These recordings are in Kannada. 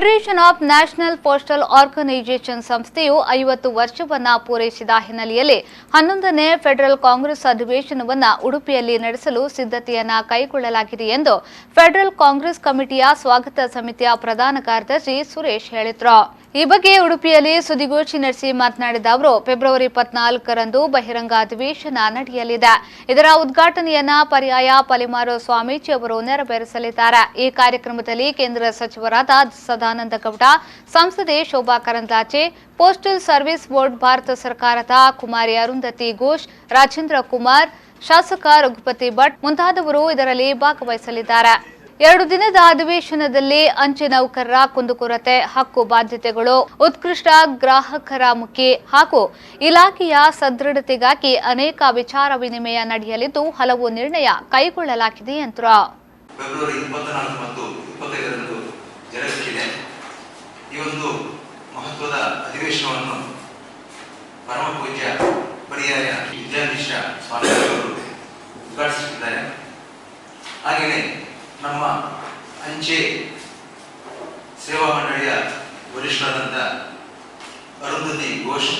Federation of national postal organisation ಸಂಸ್ಥೆಯು 50 ವರ್ಷವನ್ನ ಪೂರೈಸಿದ ಹಿನ್ನೆಲೆಯಲ್ಲಿ 11ನೇ ಫೆಡರಲ್ ಕಾಂಗ್ರೆಸ್ ಅಧಿವೇಶನವನ್ನು ಉಡುಪಿಯಲ್ಲಿ ನಡೆಸಲು ಸಿದ್ಧತೆಯನ್ನ ಕೈಗೊಳ್ಳಲಾಗಿದೆ ಎಂದು ಫೆಡರಲ್ ಕಾಂಗ್ರೆಸ್ ಕಮಿಟಿಯ ಸ್ವಾಗತ ಸಮಿತಿಯ ಪ್ರಧಾನ ಕಾರ್ಯದರ್ಶಿ ಸುರೇಶ್ ಹೇಳಿದರು। ಈ ಬಗ್ಗೆ ಉಡುಪಿಯಲ್ಲಿ ಸುದ್ದಿಗೋಷ್ಠಿ ನಡೆಸಿ ಮಾತನಾಡಿದ ಅವರು ಫೆಬ್ರವರಿ 14ರಂದು ಬಹಿರಂಗ ಅಧಿವೇಶನ ನಡೆಯಲಿದೆ। ಇದರ ಉದ್ಘಾಟನೆಯನ್ನ ಪರ್ಯಾಯ ಪಲಿಮಾರು ಸ್ವಾಮೀಜಿ ಅವರು ನೆರವೇರಿಸಲಿದ್ದಾರೆ। ಈ ಕಾರ್ಯಕ್ರಮದಲ್ಲಿ ಕೇಂದ್ರ ಸಚಿವರಾದ ಸದಾನಂದ ಗೌಡ, ಸಂಸದೆ Shobha Karandlaje, postal service board Bharat ಸರ್ಕಾರದ ಕುಮಾರಿ ಅರುಂಧತಿ ಘೋಷ್, ರಾಜೇಂದ್ರ ಕುಮಾರ್, ಶಾಸಕ ರಘುಪತಿ ಭಟ್ ಮುಂತಾದವರು ಇದರಲ್ಲಿ ಭಾಗವಹಿಸಲಿದ್ದಾರೆ। 2 ದಿನದ ಅಧಿವೇಶನದಲ್ಲಿ ಅಂಚೆ ನೌಕರರ ಕುಂದುಕೊರತೆ, ಹಕ್ಕು ಬಾಧ್ಯತೆಗಳು, ಉತ್ಕೃಷ್ಟ ಗ್ರಾಹಕರ ಮುಖಿ ಹಾಗೂ ಇಲಾಖೆಯ ಸದೃಢತೆಗಾಗಿ ಅನೇಕ ವಿಚಾರ ವಿನಿಮಯ ನಡೆಯಲಿದ್ದು ಹಲವು ನಿರ್ಣಯ ಕೈಗೊಳ್ಳಲಾಗಿದೆ ಎಂದರು। ಫೆಬ್ರವರಿ 24 ಮತ್ತು 25ರಂದು ಜರುಗಲಿದೆ। ಈ ಒಂದು ಮಹತ್ವದ ಅಧಿವೇಶನವನ್ನು ಪರಮ ಪೂಜ್ಯ ಪರ್ಯಾಯ ವಿದ್ಯಾಧೀಶ ಸ್ವಾಮೀಜಿಯವರು ಉದ್ಘಾಟಿಸುತ್ತಿದ್ದಾರೆ। ಹಾಗೆಯೇ ನಮ್ಮ ಅಂಚೆ ಸೇವಾ ಮಂಡಳಿಯ ವರಿಷ್ಠರಾದಂಥ ಅರುಂಧತಿ ಘೋಷ್,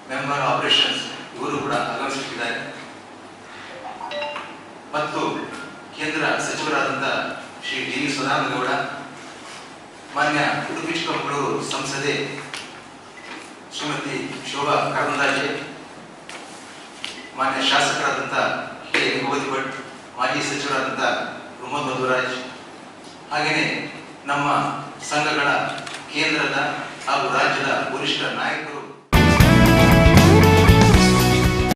ಮೆಂಬರ್ ಆಪರೇಷನ್ಸ್, ಇವರು ಕೂಡ ಆಗಮಿಸುತ್ತಿದ್ದಾರೆ ಮತ್ತು ಕೇಂದ್ರ ಸಚಿವರಾದಂಥ ಶ್ರೀ ಡಿ ಸದಾನಂದ ಗೌಡ, ಮಾನ್ಯ ಉಡುಪಿ ಚಿಕ್ಕಮಗಳೂರು ಸಂಸದೆ ಶ್ರೀಮತಿ ಶೋಭಾ ಕರಂದ್ಲಾಜೆ, ಮಾನ್ಯ ಶಾಸಕರಾದಂಥ ಕೆ ರಘುಪತಿ ಭಟ್, ಮಾಜಿ ಸಚಿವರಾದಂಥ ಮಧುರಾಜ್, ಹಾಗೆಯೇ ನಮ್ಮ ಸಂಘಗಳ ಕೇಂದ್ರದ ಹಾಗೂ ರಾಜ್ಯದ ವರಿಷ್ಠ ನಾಯಕರು